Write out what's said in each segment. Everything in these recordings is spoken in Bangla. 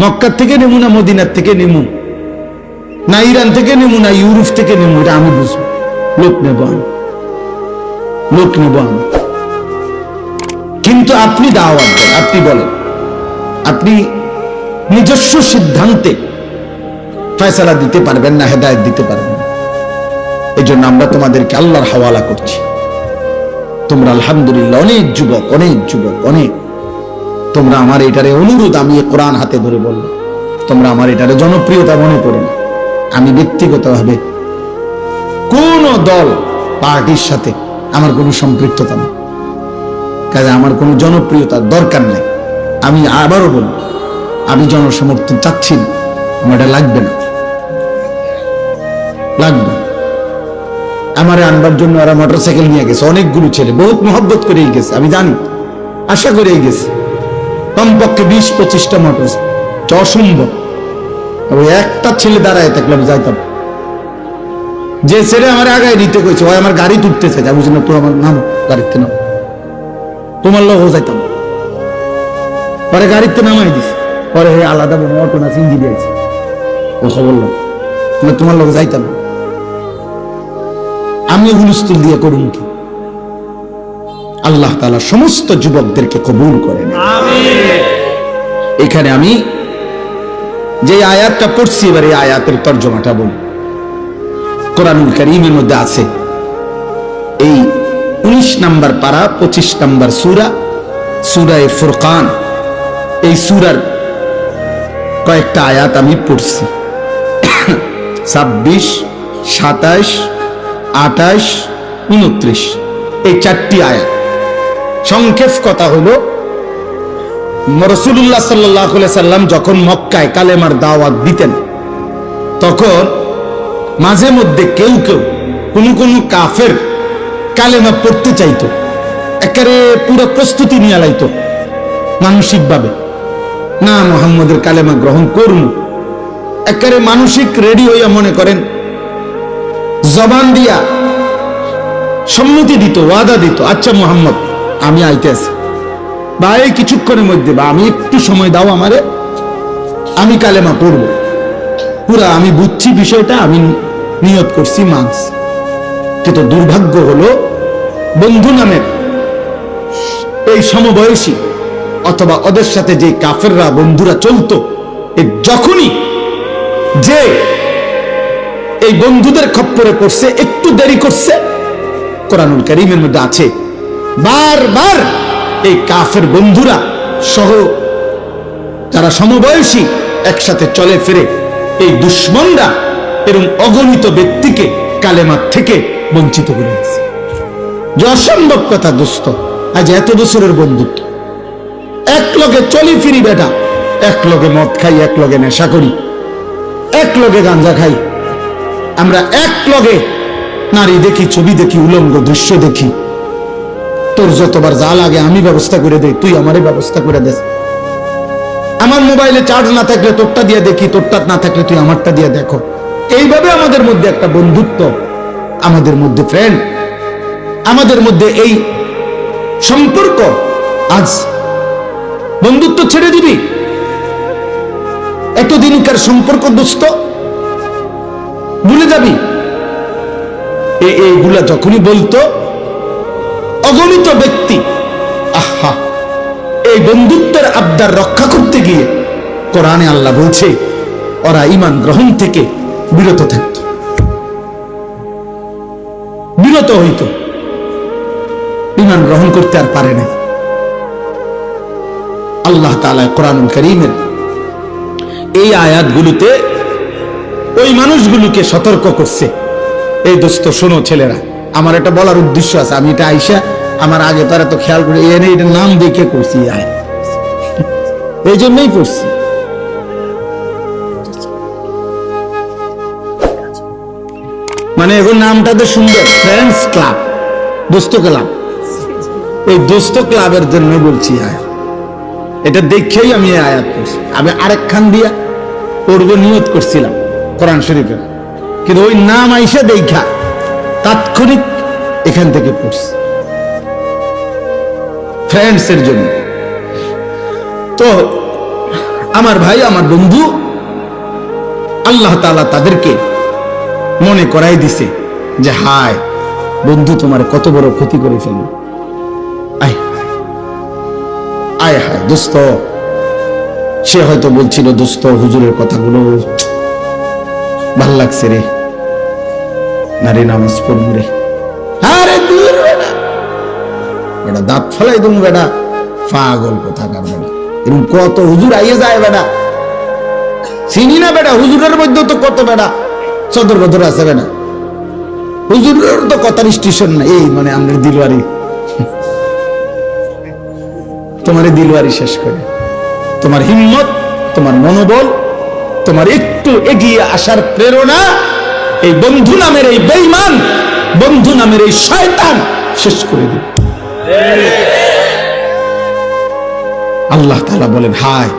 মক্কা থেকে নেমু না মদিনার থেকে নেমু, না ইরান থেকে নেমু, না ইউরোপ থেকে নেমু, এটা আমি বুঝবো। লোক নেব আমি, লোক নেব আমি। কিন্তু আপনি দাওয়াত দেন, আপনি বলেন, আপনি নিজস্ব সিদ্ধান্তে ফয়সালা দিতে পারবেন না, হেদায়েত দিতে পারবেন না। এই জন্য আমরা তোমাদেরকে আল্লাহর হাওয়ালা করছি। তোমরা আলহামদুলিল্লাহ অনেক যুবক, অনেক যুবক, অনেক, তোমরা আমার এটারে অনুরোধ, আমি কোরআন হাতে ধরে বললাম, তোমরা আমার এটারে জনপ্রিয়তা মনে করো না। আমি ব্যক্তিগতভাবে কোন দল পার্টির সাথে আমার কোনো সম্পৃক্ততা নেই, কাজে আমার কোনো জনপ্রিয়তার দরকার নেই। আমি আবারও বলব, আমি জনসমর্থন চাচ্ছি না, আমার এটা লাগবে না, লাগবে। আমারে আনবার জন্য ওরা মোটরসাইকেল নিয়ে গেছে, অনেকগুলো ছেলে, বহুত মহব্বত করেই গেছে, আমি জানি, আশা করেই গেছে, কমপক্ষে 20-25টা মোটরসাইকেল, অসম্ভব। ওই একটা ছেলে দাঁড়ায় থাকলে আমি যাইতাম। যে ছেলে আমার আগায় নিতে কইছে, ওই আমার গাড়ি তুলতেছে, যা বুঝি না, তো আমার নাম গাড়িতে নাম, তোমার লোক যাইতাম, পরে গাড়িতে নামাই দিস, পরে আলাদা অটো না সিঙ্গি দিয়েছে, ও খবর লোক, তোমার লোক যাইতাম। আমি হুলস্থুল দিয়ে করুন কি? আল্লাহ তাআলা সমস্ত যুবকদেরকে কবুল করেন। এখানে আমি যে আয়াতটা পড়ছি, এবার এই আয়াতের তর্জমাটা বলি। কোরআনুল কারীমের মধ্যে আছে, এই 19 নম্বর পারা 25 নম্বর সূরা, সূরা ফুরকান, এই সূরার কয়েকটা আয়াত আমি পড়ছি। 26, 27, 28, 29, এই 4টি আয়াত। সংক্ষেপ কথা হলো, রাসূলুল্লাহ সাল্লাল্লাহু আলাইহি সাল্লাম যখন মক্কায় কালেমার দাওয়াত দিতেন, তখন মাঝে মধ্যে কেউ কেউ কোন কাফের কালেমা পড়তে চাইতো, একেবারে পুরো প্রস্তুতি নিয়ে লাইতো মানসিকভাবে, না মুহাম্মদের কালেমা গ্রহণ করুন, একেবারে মানসিক রেডি হইয়া, মনে করেন জবান দিয়া সম্মতি দিত, ওয়াদা দিত, আচ্ছা মুহাম্মদ আমি আইতেছি, বা এই কিছুক্ষণের মধ্যে, বা আমি একটু সময় দাও আমারে, আমি কালেমা পড়ব, পুরা আমি বুঝছি বিষয়টা, আমি নিয়ত করছি, মানছি। কিন্তু দুর্ভাগ্য হলো, বন্ধু নামের এই সমবয়সী অথবা ওদের সাথে যে কাফেররা বন্ধুরা চলতো, যখনই যে এই বন্ধুদের খপ্পরে পড়ছে, একটু দেরি করছে, কোরআনুল কারীমের মধ্যে আছে বারবার এই কাফের বন্ধুরা সহ যারা সমবয়সী একসাথে চলে ফিরে, এই দুশমনরা এরকম অগণিত ব্যক্তিকে কালেমার থেকে বঞ্চিত করে দিয়েছে। যে অসম্ভব কথা দোস্ত, আজ এত বছরের বন্ধুত্ব, এক লগে চলি ফিরি বেটা, এক লগে মদ খাই, এক লগে নেশা করি, এক লগে গাঁজা খাই, আমরা এক লগে নারী দেখি, ছবি দেখি, উলঙ্গ দৃশ্য দেখি, তোর যতবার যা লাগে আমি ব্যবস্থা করে দেই, তুই আমারই ব্যবস্থা করে দেস, আমার মোবাইলে চার্জ না থাকলে তোরটা দিয়ে দেখি, তোরটা না থাকলে তুই আমারটা দিয়ে দেখো। এইভাবে আমাদের মধ্যে একটা বন্ধুত্ব, আমাদের মধ্যে ফ্রেন্ড, আমাদের মধ্যে এই সম্পর্ক, আজ বন্ধুত্ব ছেড়ে দিবি? এতদিনকার সম্পর্ক দোস্ত ভুলে যাবি? এইগুলা যখনই বলতো অগণিত ব্যক্তি, আহা, এই বন্ধুত্বের আবদার রক্ষা করতে গিয়ে কোরআনে আল্লাহ বলছে ওরা ঈমান গ্রহণ থেকে বিরত থাকত, বিরত হইত, ঈমান গ্রহণ করতে আর পারে না। আল্লাহ তাআলা কোরআনুল কারীমের এই আয়াতগুলোতে ওই মানুষগুলোকে সতর্ক করছে, এই দোস্ত শোনো ছেলেরা, আমার এটা বলার উদ্দেশ্য আছে, আমি এটা আইসা আমার আগে তারা তো খেয়াল করে এটার নাম দেখে করছি, এই জন্যই পড়ছি। মানে এখন নামটা তো সুন্দর, ফ্রেন্ডস ক্লাব, দোস্ত ক্লাব, এই দোস্ত ক্লাবের জন্য বলছি আয়াত, এটা দেখেই আমি এই আয়াত পড়ছি। আমি আরেকখান দিয়া পড়বো নিয়ত করছিলাম কোরআন শরীফের, কিন্তু ওই নাম আইসা দেখা তাৎক্ষণিক এখান থেকে পড়ছি ফ্রেন্ডস এর জন্য। তো আমার ভাই, আমার বন্ধু, আল্লাহ তাআলা তাদেরকে মনে করাই দিছে যে হায় বন্ধু তোমার কত বড় ক্ষতি করে ফেলল। আয় আয় হায় দোস্ত, সে হয়তো বলছিল দোস্ত হুজুরের কথাগুলো ভাল লাগছে রে, না রে নামাজ পড়বো রে, আরে দূর বেটা, বেটা দাঁত ফেলাই তুমি বেটা, পাগল কোথাকার বেটা, এরকম কত হুজুর আইয়ে যায় বেটা, চিনি না বেটা, হুজুরের মধ্যে তো কত বেটা সদর বদর আছে বেটা, হুজুরের তো কথার স্টেশন না, এই মানে আমাদের দিলওয়ারি, তোমার দিলওয়ারি শেষ করে তোমার হিম্মত, তোমার মনোবল, তোমার একটু এগিয়ে আসার প্রেরণা এই বন্ধু নামের এই বেঈমান, বন্ধু নামের এই শয়তান শেষ করে দিবে। আল্লাহ তাআলা বলেন হায়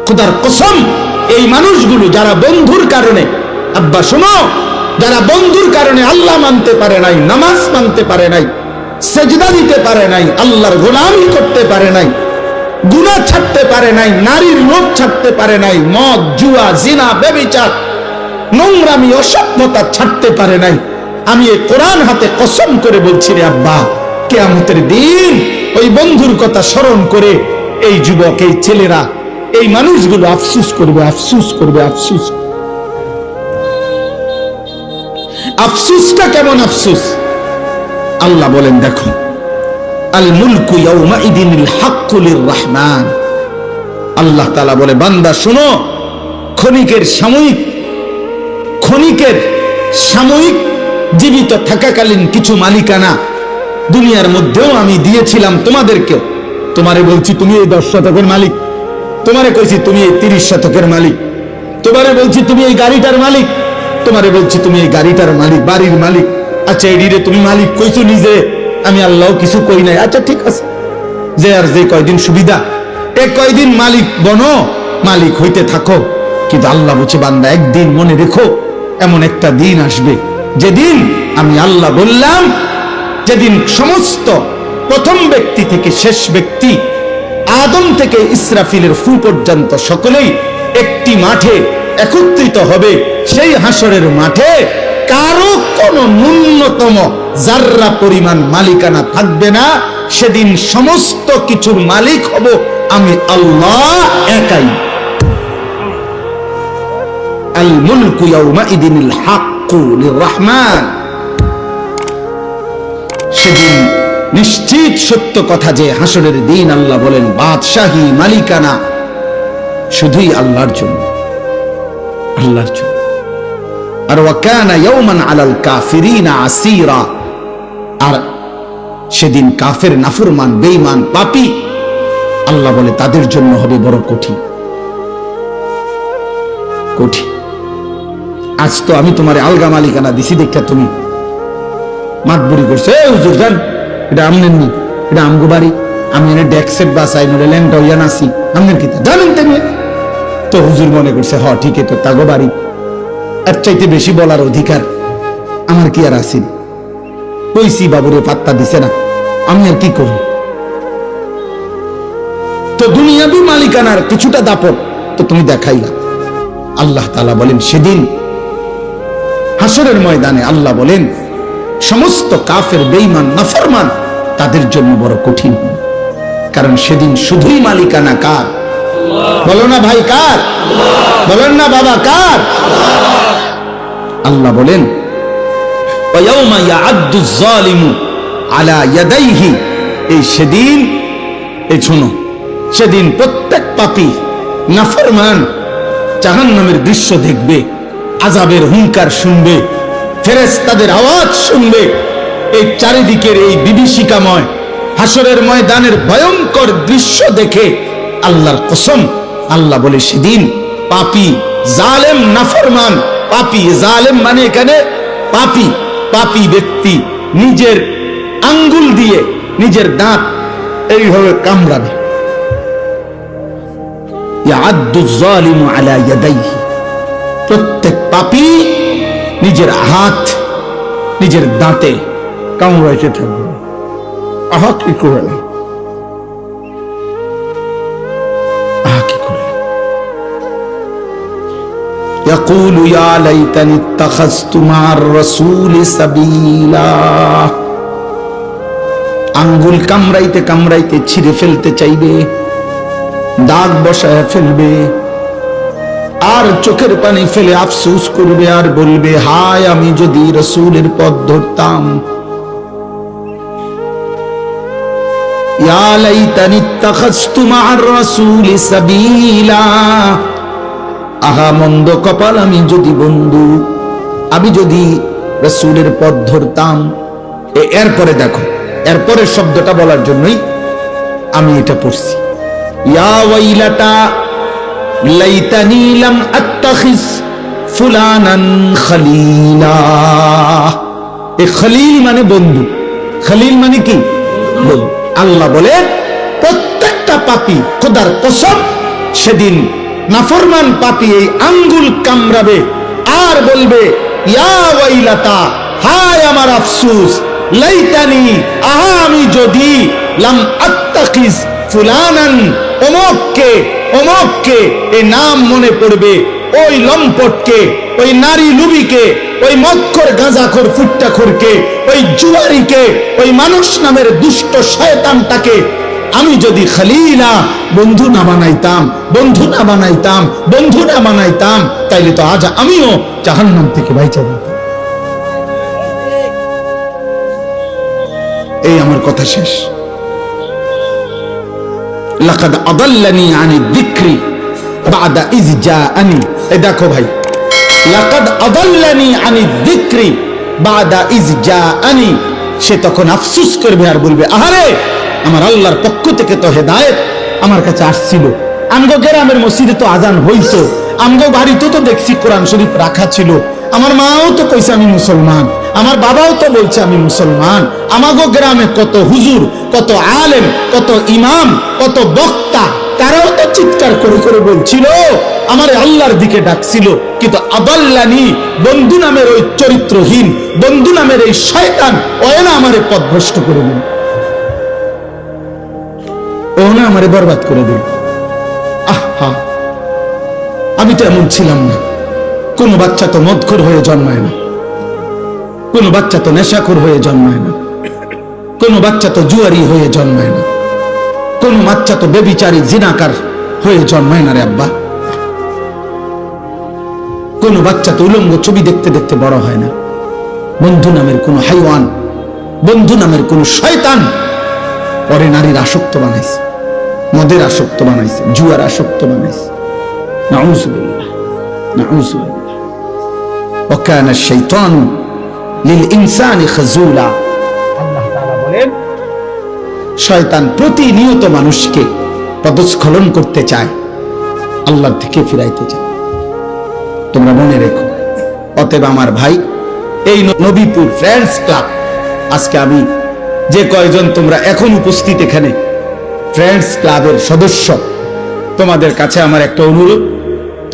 খোদার কসম, এই মানুষগুলো যারা বন্ধুর কারণে, আব্বা শোনো, যারা বন্ধুর কারণে আল্লাহ মানতে পারে নাই, নামাজ মানতে পারে নাই, সেজদা দিতে পারে নাই, আল্লাহর গোলামি করতে পারে নাই, গুনাহ ছাড়তে পারে নাই, নারীর লোভ ছাড়তে পারে নাই, মদ জুয়া জিনা ব্যভিচার নোংরামি অসভ্যতা ছাড়তে পারে নাই, আমি এই কোরআন হাতে কসম করে বলছি রে আব্বা, কিয়ামতের দিন ওই বন্ধুর কথা স্মরণ করে এই যুবক, এই ছেলেরা, এই মানুষগুলো আফসোস করবে, আফসোস করবে, আফসোস। আফসোসটা কেমন আফসোস? আল্লাহ বলেন দেখো, আল মুলকু ইয়াউমাইদিনিল হাক্কু লিররহমান। আল্লাহ তাআলা বলে বান্দা শোনো, ক্ষণিকের সাময়িক জীবিত থাকাকালীন কিছু মালিকানা দুনিয়ার মধ্যেও আমি দিয়েছিলাম তোমাদেরকেও। তোমারে বলছি তুমি এই 10 শতকের মালিক, তোমারে কইছি তুমি এই 30 শতকের মালিক, তোমারে বলছি তুমি এই গাড়িটার মালিক, তোমারে বলছি তুমি এই গাড়িটার মালিক, বাড়ির মালিক। আচ্ছা এডিরে তুমি মালিক কইছো নিজে, আমি আল্লাহ কিছু কই নাই। আচ্ছা ঠিক আছে, যে আর যে কয়দিন সুবিধা, এ কয়দিন মালিক বনো, মালিক হইতে থাকো। কিন্তু আল্লাহ বলছে বান্দা একদিন মনে রেখো, এমন একটা দিন আসবে যেদিন আমি আল্লাহ বললাম, যেদিন সমস্ত প্রথম ব্যক্তি থেকে শেষ ব্যক্তি, আদম থেকে ইসরাফিলের ফু পর্যন্ত সকলেই একটি মাঠে একত্রিত হবে। সেই হাসরের মাঠে কারো কোনো ন্যূনতম জাররা পরিমাণ মালিকানা থাকবে না। সেদিন সমস্ত কিছুর মালিক হব আমি আল্লাহ একাই। আল মুলকু ইয়াউমাইদিনিল হাক্কু লিররহমান। সেদিন নিশ্চিত সত্য কথা যে হাসরের দিন আল্লাহ বলেন বাদশাহী মালিকানা শুধুই আল্লাহর জন্য, আল্লাহর জন্য। আর ওয়াকানা ইয়াওমান আলাল কাফিরিনা আসীরা। আর সেদিন কাফের, নাফরমান, বেঈমান, পাপী আল্লাহ বলে তাদের জন্য হবে বড় কঠিন, কঠিন। আজ তো আমি তোমারে আলগা মালিকানা দিছি দেখা তুমি মাতবুরি করছো, এ হুজুর জান এটা আমনের নি, এটা আমগো বাড়ি, আমি এনে ডেক্সেট বাসাই নলে ল্যাংটা হইয়া নাসি, আমনের কি জানেন তেমনি। তো হুজুর মনে করছে হ ঠিক তো তাগো বাড়ি, এর চাইতে বেশি বলার অধিকার আমার কি আর আছে? কইছি বাবুরে পাত্তা দিছে না, আমি আর কি করি? তো দুনিয়াবি মালিকানার কিছুটা দাপট তো তুমি দেখাইলা। আল্লাহ তাআলা বলেন সেদিন হাসরের ময়দানে আল্লাহ বলেন সমস্ত কাফের, বেঈমান, নাফরমান তাদের জন্য বড় কঠিন হবে। কারণ সেদিন শুধুই মালিকানা কার? বলো না ভাই কার? বলেন না বাবা কার? আল্লাহ বলেন ওয়ায়াউমা ইয়াআদ্দু যালিমু আলা ইয়াদাইহি। এই সেদিন, এই শোনো, সেদিন প্রত্যেক পাপী, নাফরমান জাহান্নামের দৃশ্য দেখবে, আযাবের হুঙ্কার শুনবে, ফেরেশতাদের আওয়াজ শুনবে। এই চারিদিকের এই বিভীষিকাময় হাসরের ময়দানের ভয়ঙ্কর দৃশ্য দেখে আল্লাহর কসম আল্লাহ বলে সেদিন পাপী, জালেম, নাফরমান, পাপী, জালেম মানে এখানে পাপী, পাপী ব্যক্তি নিজের আঙ্গুল দিয়ে নিজের দাঁত এইভাবে কামড়াবে। ইয়াআদ্দু যালিমু আলা ইয়াদাইহি। প্রত্যেক পাপী নিজের হাত নিজের দাঁতে কামড়াইতে থাকবে। আহা কি করে, আহা কি করে। يقول يا ليتني اتخذت مع الرسول سبيلا। আঙ্গুল কামড়াইতে কামড়াইতে ছিঁড়ে ফেলতে চাইবে, দাগ বসায় ফেলবে, আর চোখের পানি ফেলে আফসোস করবে আর বলবে হায় আমি যদি রাসূলের পথ ধরতাম। ইয়া লাইতানি ইত্তাখাযতু মা'আর রাসূলি সাবিলা। আহা মন্দ কপাল আমি যদি বন্ধু, আমি যদি রাসূলের পথ ধরতাম। এরপরে দেখো, এরপরে শব্দটা বলার জন্যই আমি এটা পড়ছি। ইয়া ওয়াইলাতা লাইতানি লাম আত্তাখিজ ফুলানান খলিলা। এই খলিল মানে বন্ধু, খলিল মানে কি বন্ধু। আল্লাহ বলেন প্রত্যেকটা পাপী, খোদার কসম, সেদিন নাফরমান পাপী এই আঙ্গুল কামড়াবে আর বলবে ইয়া ওয়াইলাতা, হায় আমার আফসোস, লাইতানি, আহা আমি যদি, লাম আত্তাখিজ ফুলানান, অমুককে, অমুককে, এই নাম মনে পড়বে, ওই লম্পটকে, ওই নারী লুবিকে, ওই মদখোর গাঁজাখোর ফুট্টাখোরকে, ওই জুয়ারিকে, ওই মানুষ নামের দুষ্ট শয়তানটাকে আমি যদি খলিলা, বন্ধু না বানাইতাম, বন্ধু না বানাইতাম, বন্ধু না বানাইতাম, তাইলে তো আজ আমিও জাহান্নাম থেকে বাইচা যেতাম। এই আমার কথা শেষ। লাকাদ আদাল্লানি আনি যিকরি বাদা ইয জাআনি। এই দেখো ভাই, লাকাদ আদাল্লানি আনি যিকরি বাদা ইয জাআনি। সে তখন আফসোস করবে আর বলবে আহারে আমার আল্লাহর পক্ষ থেকে তো হেদায়েত আমার কাছে আসছিল, আমগো গ্রামের মসজিদে তো আজান হইতো, আমগো বাড়িতে তো দেখছি কোরআন শরীফ রাখা ছিল, আমার মাও তো কইছে আমি মুসলমান, আমার বাবাও তো বলছে আমি মুসলমান, আমাগো গ্রামে কত হুজুর, কত আলেম, কত ইমাম, কত বক্তা, তারাও তো চিৎকার করে করে বলছিল, আমার আল্লাহর দিকে ডাকছিল, কিন্তু আদাল্লানি, বন্ধু নামের ওই চরিত্রহীন, বন্ধু নামের এই শয়তান, ওই না আমারে পথভ্রষ্ট করে দিল, ও না আমারে বরবাদ করে দিল। আহা, আমি তো এমন ছিলাম না। কোন বাচ্চা তো মদখোর হয়ে জন্মায় না, কোন বাচ্চা তো নেশাখোর হয়ে জন্মায় না, কোন বাচ্চা তো জুয়ারি হয়ে জন্মায় না, কোন বাচ্চা তো বেবিচারী জিনাকার হয়ে জন্মায় না রে আব্বা। কোন বাচ্চা তো উলঙ্গ ছবি দেখতে দেখতে বড় হয় না। বন্ধু নামের কোন হাইওয়ান, বন্ধু নামের কোন শয়তান পরে নারীর আসক্ত বানাইছে, মদের আসক্ত বানাইছে, জুয়ার আসক্ত বানাইছে। নাউযুবিল্লাহ, নাউযুবিল্লাহ। ওয়া কানা আশ-শাইতানু লিল ইনসানি খাযুলা। আল্লাহ তাআলা বলেন শয়তান প্রতিনিয়ত মানুষকে পদস্খলন করতে চায়, আল্লাহর থেকে ফিরাইতে চায়। তোমরা মনে রেখো। অতএব আমার ভাই, এই নবীপুর ফ্রেন্ডস ক্লাব, আজকে আমি যে কয়জন তোমরা এখন উপস্থিত এখানে ফ্রেন্ডস ক্লাবের সদস্য, তোমাদের কাছে আমার একটা অনুরোধ,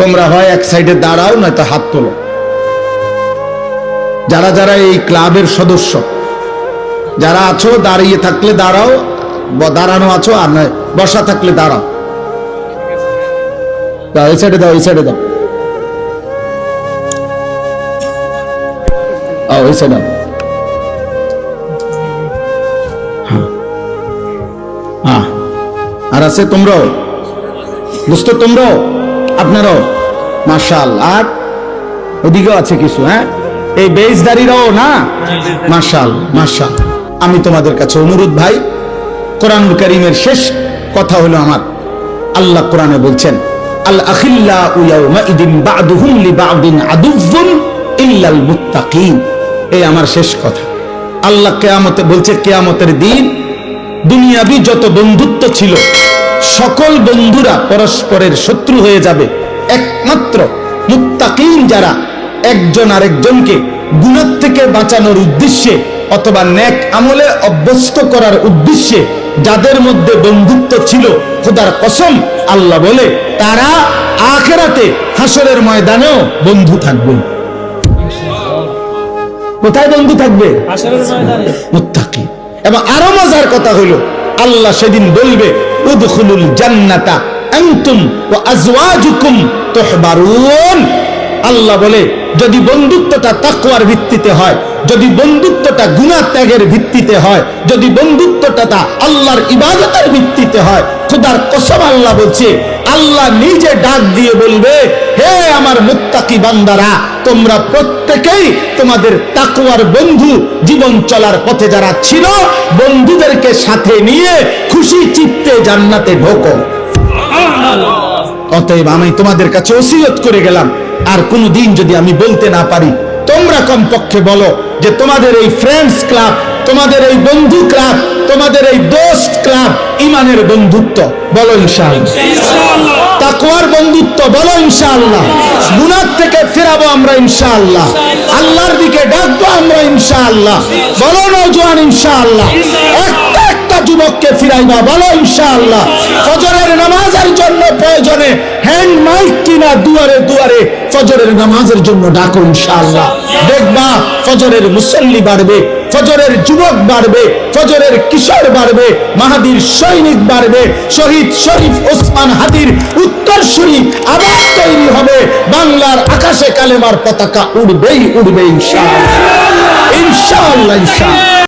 তোমরা হয় এক সাইডে দাঁড়াও, নয়তো হাত তোলো। যারা যারা এই ক্লাবের সদস্য, যারা আছো দাঁড়িয়ে থাকলে দাঁড়াও, দাঁড়ানো আছো, আর নয় বসা থাকলে দাঁড়াও। এই সাইডে দাও, এই সাইডে দাও, ওই সাইডে। হ্যাঁ, আর আছে তোমরাও, বুঝতো তোমরাও, আপনারাও, মাশাআল্লাহ। আর ওদিকেও আছে কিছু, হ্যাঁ, এই বেজদারিরাও না, মাশাআল্লাহ, মাশাআল্লাহ। আমি তোমাদের কাছে অনুরোধ ভাই, কোরআনুল কারীমের শেষ কথা হলো আমার, আল্লাহ কোরআনে বলছেন আল আখিল্লাউ ইয়াউমাইদিন বা'দুহুম লিবা'দিন আদুউন ইল্লাল মুত্তাকিন। এই আমার শেষ কথা। আল্লাহ কিয়ামতে বলছে, কিয়ামতের দিন দুনিয়াবি যত বন্ধুত্ব ছিল সকল বন্ধুরা পরস্পরের শত্রু হয়ে যাবে, একমাত্র মুত্তাকিন যারা একজন আরেকজনকে গুনাহ থেকে বাঁচানোর উদ্দেশ্যে অথবা নেক আমলে অভ্যস্ত করার উদ্দেশ্যে যাদের মধ্যে বন্ধুত্ব ছিল, খোদার কসম আল্লাহ বলে তারা আখিরাতে হাসরের ময়দানেও বন্ধু থাকবে। কোথায় বন্ধু থাকবে? হাসরের ময়দানে, মুত্তাকি। এবং আরো মজার কথা হলো, আল্লাহ সেদিন বলবে উদখুলুল জান্নাতা আনতুম ওয়া আজওয়াজুকুম তুহবারুন। আল্লাহ বলে যদি বন্ধুত্বটা তাকওয়ার ভিত্তিতে হয়, যদি বন্ধুত্বটা গুনাহ ত্যাগের ভিত্তিতে হয়, যদি বন্ধুত্বটা আল্লাহর ইবাদতের ভিত্তিতে হয়, খোদার কসম আল্লাহ বলছে, আল্লাহ নিজে ডাক দিয়ে বলবে, হে আমার মুত্তাকি বান্দারা, তোমরা প্রত্যেকেই তোমাদের তাকওয়ার বন্ধু জীবন চলার পথে যারা ছিল, বন্ধুদেরকে সাথে নিয়ে খুশি চিত্তে জান্নাতে ঢোকো। অতএব আমি তোমাদের কাছে ওসিয়ত করে গেলাম, আর কোনদিন যদি আমি বলতে না পারি, তোমরা কমপক্ষে বলো যে তোমাদের এই ফ্রেন্ডস ক্লাব, তোমাদের এই বন্ধু ক্লাব, তোমাদের এই দোস্ত ক্লাব ঈমানের বন্ধুত্ব, বলো ইনশাআল্লাহ। তাকওয়ার বন্ধুত্ব, বলো ইনশাআল্লাহ। গুনাহ থেকে ফেরাবো আমরা ইনশাআল্লাহ, আল্লাহর দিকে ডাকবো আমরা ইনশাআল্লাহ, বলো নওজোয়ান ইনশাআল্লাহ। একটা যুবককে ফিরাইবা, বলো ইনশাআল্লাহ। ফজরের নামাজের জন্য প্রয়োজনে হ্যান্ড মাইক কিনা দুয়ারে দুয়ারে ফজরের নামাজের জন্য ডাকো ইনশাআল্লাহ। দেখবা ফজরের মুসল্লি বাড়বে, ফজরের যুবক বাড়বে, ফজরের কিশোর বাড়বে, মাহাদির সৈনিক বাড়বে, শহীদ শরীফ ওসমান হাদির উত্তরসূরি আবার তৈরি হবে, বাংলার আকাশে কালেমার পতাকা উড়বেই উড়বে ইনশাআল্লাহ, ইনশাআল্লাহ, ইনশাআল্লাহ।